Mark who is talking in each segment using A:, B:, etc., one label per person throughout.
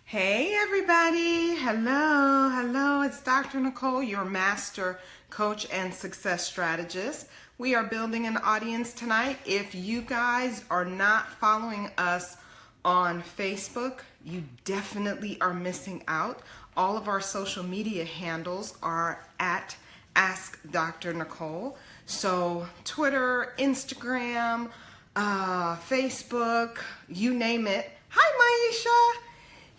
A: Hey everybody, hello, it's Dr. Nicole, your master coach and success strategist. We are building an audience tonight. If you guys are not following us on Facebook, you definitely are missing out. All of our social media handles are at Ask Dr. Nicole. So Twitter, Instagram, Facebook, you name it. Hi Maisha!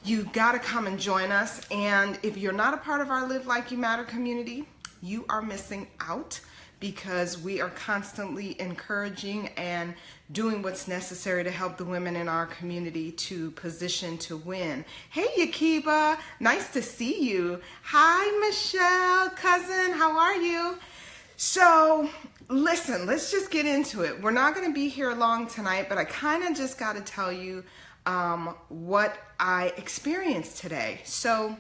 A: You gotta come and join us. And if you're not a part of our Live Like You Matter community, you are missing out because we are constantly encouraging and doing what's necessary to help the women in our community to position to win. Hey Yakiba, nice to see you. Hi Michelle, cousin, how are you? So listen, let's just get into it. We're not gonna be here long tonight, but I kinda just gotta tell you what I experienced today. So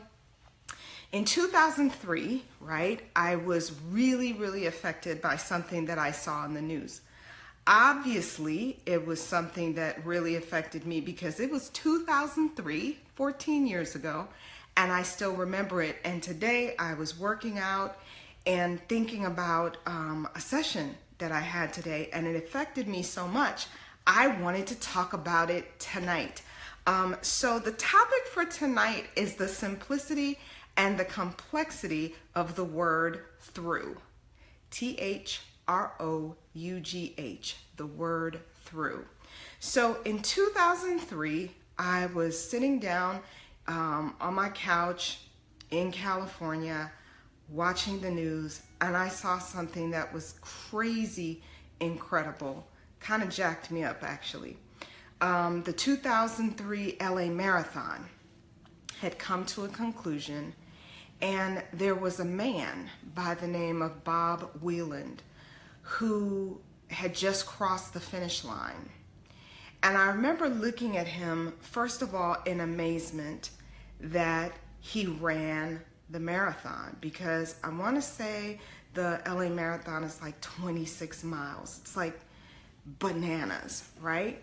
A: in 2003, right, I was really affected by something that I saw in the news. Obviously, it was something that really affected me because it was 2003, 14 years ago, and I still remember it. And today I was working out and thinking about a session that I had today, and it affected me so much I wanted to talk about it tonight. So the topic for tonight is the simplicity and the complexity of the word through. T-H-R-O-U-G-H, the word through. So in 2003, I was sitting down on my couch in California watching the news, and I saw something that was crazy incredible. Kind of jacked me up, actually. The 2003 LA Marathon had come to a conclusion, and there was a man by the name of Bob Wieland who had just crossed the finish line. And I remember looking at him, first of all, in amazement that he ran the marathon, because I want to say the LA Marathon is like 26 miles. It's like bananas, right?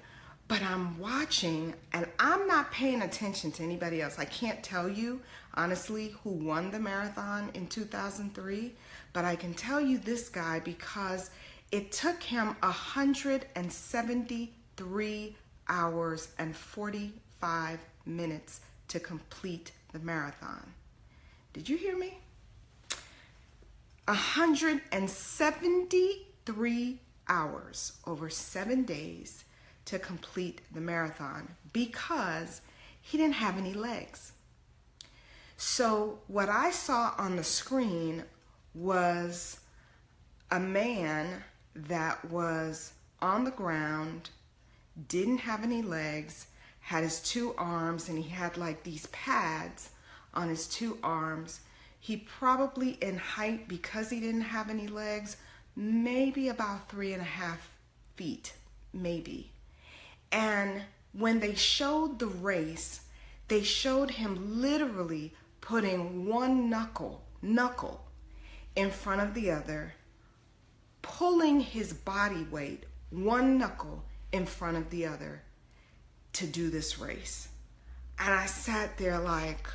A: But I'm watching and I'm not paying attention to anybody else. I can't tell you honestly who won the marathon in 2003, but I can tell you this guy because it took him 173 hours and 45 minutes to complete the marathon. Did you hear me? 173 hours over 7 days to complete the marathon because he didn't have any legs. So what I saw on the screen was a man that was on the ground, didn't have any legs, had his two arms, and he had like these pads on his two arms. He probably in height, because he didn't have any legs, maybe about 3.5 feet, maybe. And when they showed the race, they showed him literally putting one knuckle in front of the other, pulling his body weight, one knuckle in front of the other to do this race. And I sat there like,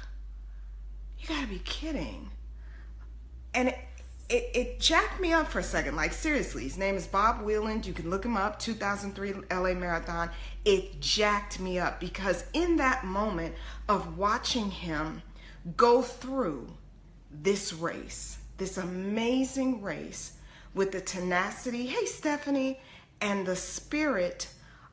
A: you gotta be kidding. And it jacked me up for a second. Like, seriously, his name is Bob Wieland. You can look him up, 2003 LA Marathon. It jacked me up because in that moment of watching him go through this race, this amazing race with the tenacity, hey Stephanie, and the spirit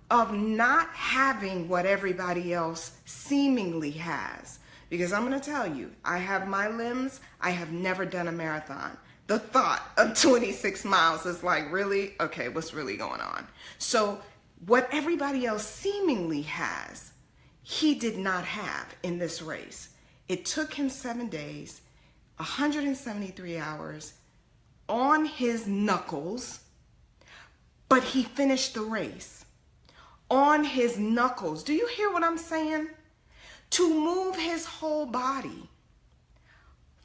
A: of not having what everybody else seemingly has. Because I'm gonna tell you, I have my limbs, I have never done a marathon. The thought of 26 miles is like, really? Okay, what's really going on? So what everybody else seemingly has, he did not have in this race. It took him 7 days, 173 hours on his knuckles, but he finished the race on his knuckles. Do you hear what I'm saying? To move his whole body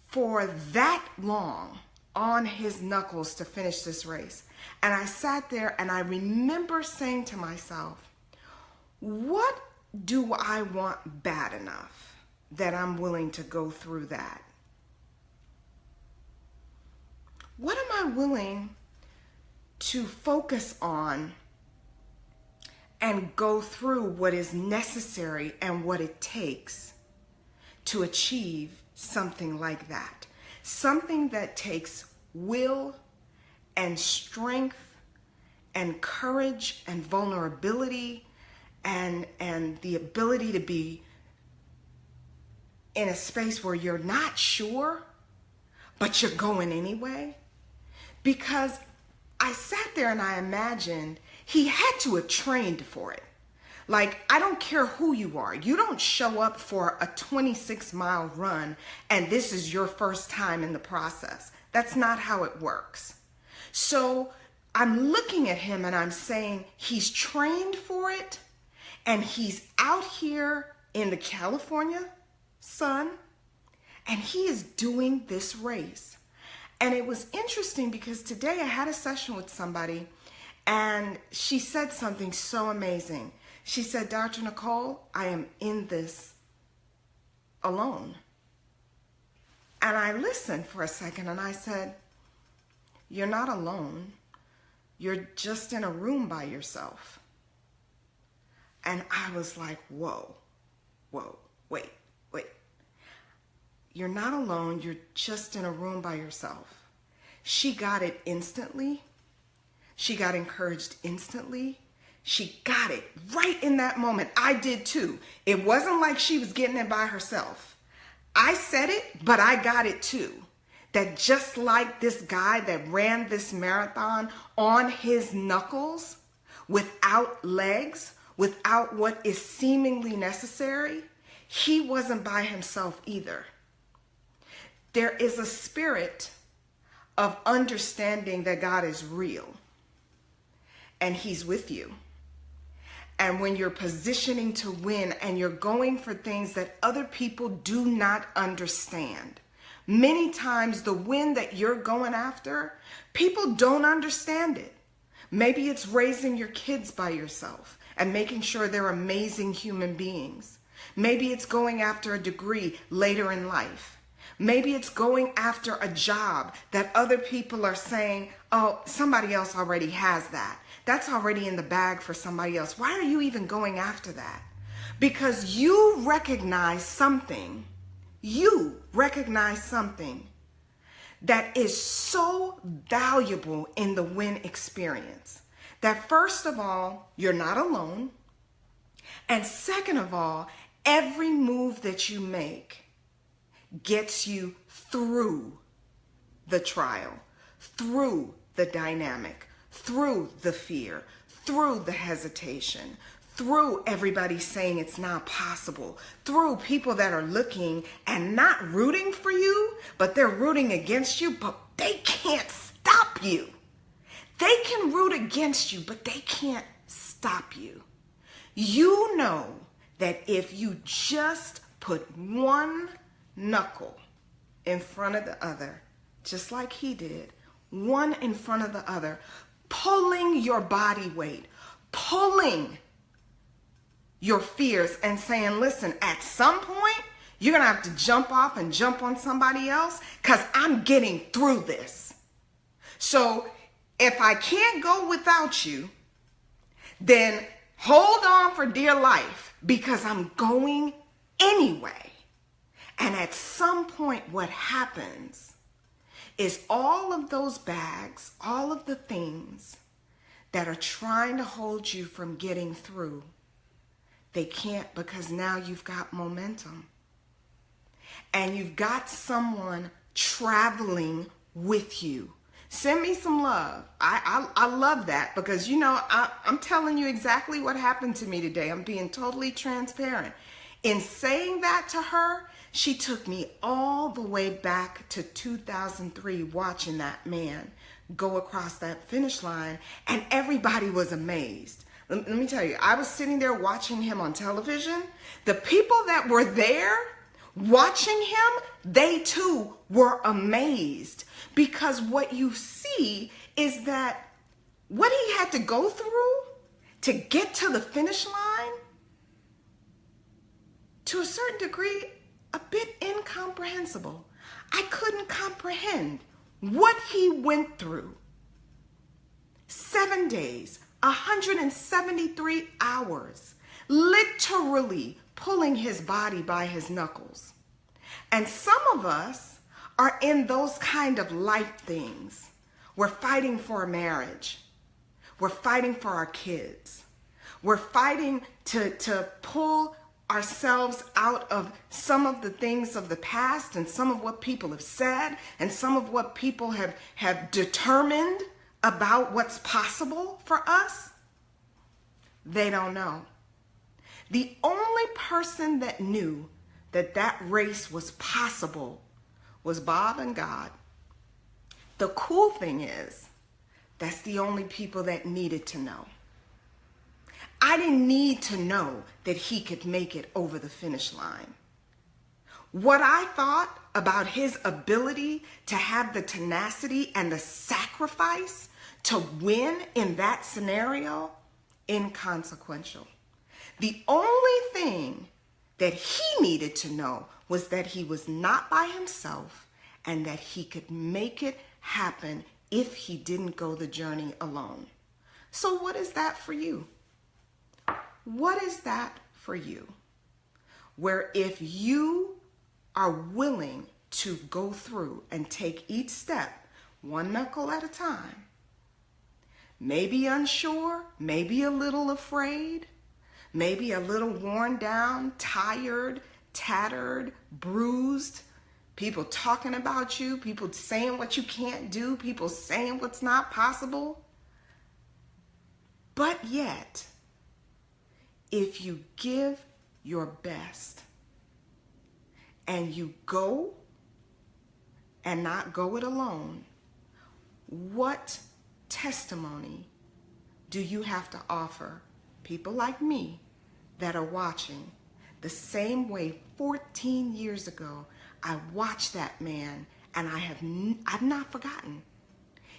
A: for that long on his knuckles to finish this race. And I sat there and I remember saying to myself, what do I want bad enough that I'm willing to go through that? What am I willing to focus on and go through what is necessary and what it takes to achieve something like that? Something that takes will and strength and courage and vulnerability and the ability to be in a space where you're not sure, but you're going anyway. Because I sat there and I imagined he had to have trained for it. Like, I don't care who you are. You don't show up for a 26-mile run and this is your first time in the process. That's not how it works. So I'm looking at him and I'm saying he's trained for it, and he's out here in the California sun and he is doing this race. And it was interesting because today I had a session with somebody and she said something so amazing. She said, Dr. Nicole, I am in this alone. And I listened for a second and I said, you're not alone. You're just in a room by yourself. And I was like, whoa, wait. You're not alone. You're just in a room by yourself. She got it instantly. She got encouraged instantly. She got it right in that moment. I did too. It wasn't like she was getting it by herself. I said it, but I got it too. That just like this guy that ran this marathon on his knuckles, without legs, without what is seemingly necessary, he wasn't by himself either. There is a spirit of understanding that God is real and he's with you. And when you're positioning to win and you're going for things that other people do not understand, many times the win that you're going after, people don't understand it. Maybe it's raising your kids by yourself and making sure they're amazing human beings. Maybe it's going after a degree later in life. Maybe it's going after a job that other people are saying, oh, somebody else already has that. That's already in the bag for somebody else. Why are you even going after that? Because you recognize something. You recognize something that is so valuable in the win experience. That first of all, you're not alone. And second of all, every move that you make gets you through the trial, through the dynamic, through the fear, through the hesitation, through everybody saying it's not possible, through people that are looking and not rooting for you, but they're rooting against you, but they can't stop you. They can root against you, but they can't stop you. You know that if you just put one knuckle in front of the other, just like he did, one in front of the other, pulling your body weight, pulling your fears and saying, listen, at some point, you're going to have to jump off and jump on somebody else because I'm getting through this. So if I can't go without you, then hold on for dear life because I'm going anyway. And at some point, what happens is all of those bags, all of the things that are trying to hold you from getting through, they can't, because now you've got momentum. And you've got someone traveling with you. Send me some love. I love that because, you know, I'm telling you exactly what happened to me today. I'm being totally transparent. In saying that to her, she took me all the way back to 2003 watching that man go across that finish line, and everybody was amazed. Let me tell you, I was sitting there watching him on television. The people that were there watching him, they too were amazed, because what you see is that what he had to go through to get to the finish line, to a certain degree, a bit incomprehensible. I couldn't comprehend what he went through. 7 days, 173 hours, literally pulling his body by his knuckles. And some of us are in those kind of life things. We're fighting for a marriage. We're fighting for our kids. We're fighting to pull ourselves out of some of the things of the past and some of what people have said and some of what people have determined about what's possible for us. They don't know. The only person that knew that that race was possible was Bob and God. The cool thing is, that's the only people that needed to know. I didn't need to know that he could make it over the finish line. What I thought about his ability to have the tenacity and the sacrifice to win in that scenario, inconsequential. The only thing that he needed to know was that he was not by himself and that he could make it happen if he didn't go the journey alone. So what is that for you? What is that for you? Where if you are willing to go through and take each step, one knuckle at a time, maybe unsure, maybe a little afraid, maybe a little worn down, tired, tattered, bruised, people talking about you, people saying what you can't do, people saying what's not possible. But yet, if you give your best and you go and not go it alone, what testimony do you have to offer people like me that are watching the same way 14 years ago I watched that man and I've not forgotten.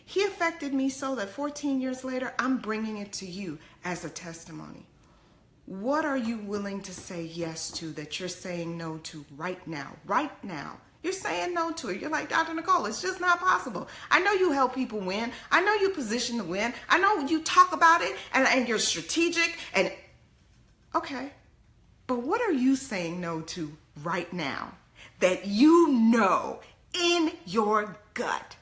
A: He affected me so that 14 years later, I'm bringing it to you as a testimony. What are you willing to say yes to that you're saying no to right now? Right now. You're saying no to it. You're like, Dr. Nicole, it's just not possible. I know you help people win. I know you position to win. I know you talk about it and you're strategic. And okay, but what are you saying no to right now that you know in your gut?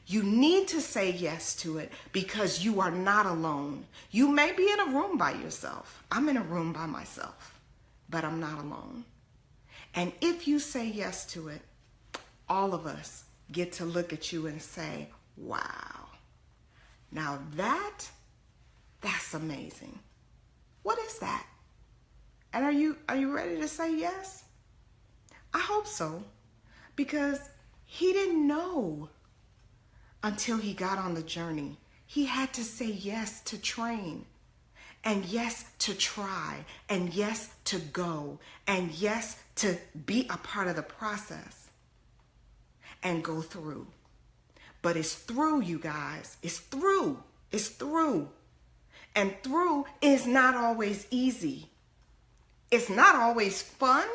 A: You need to say yes to it because you are not alone. You may be in a room by yourself. I'm in a room by myself, but I'm not alone. And if you say yes to it, all of us get to look at you and say, wow, now that's amazing. What is that? And are you ready to say yes? I hope so, because he didn't know until he got on the journey. He had to say yes to train, and yes to try, and yes to go, and yes to be a part of the process and go through. But it's through, you guys. It's through. It's through. And through is not always easy. It's not always fun.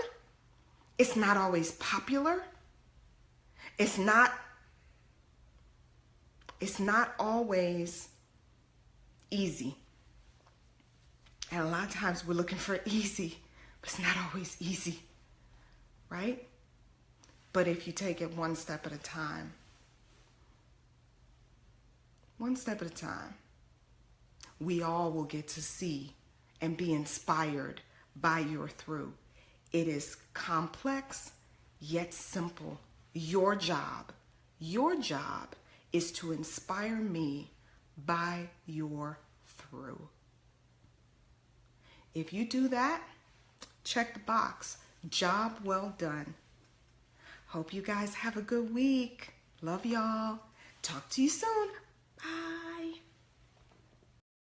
A: It's not always popular. It's not always easy. And a lot of times we're looking for easy, but it's not always easy, right? But if you take it one step at a time, we all will get to see and be inspired by your through. It is complex, yet simple. Your job is to inspire me by your through. If you do that, check the box. Job well done. Hope you guys have a good week. Love y'all. Talk to you soon. Bye.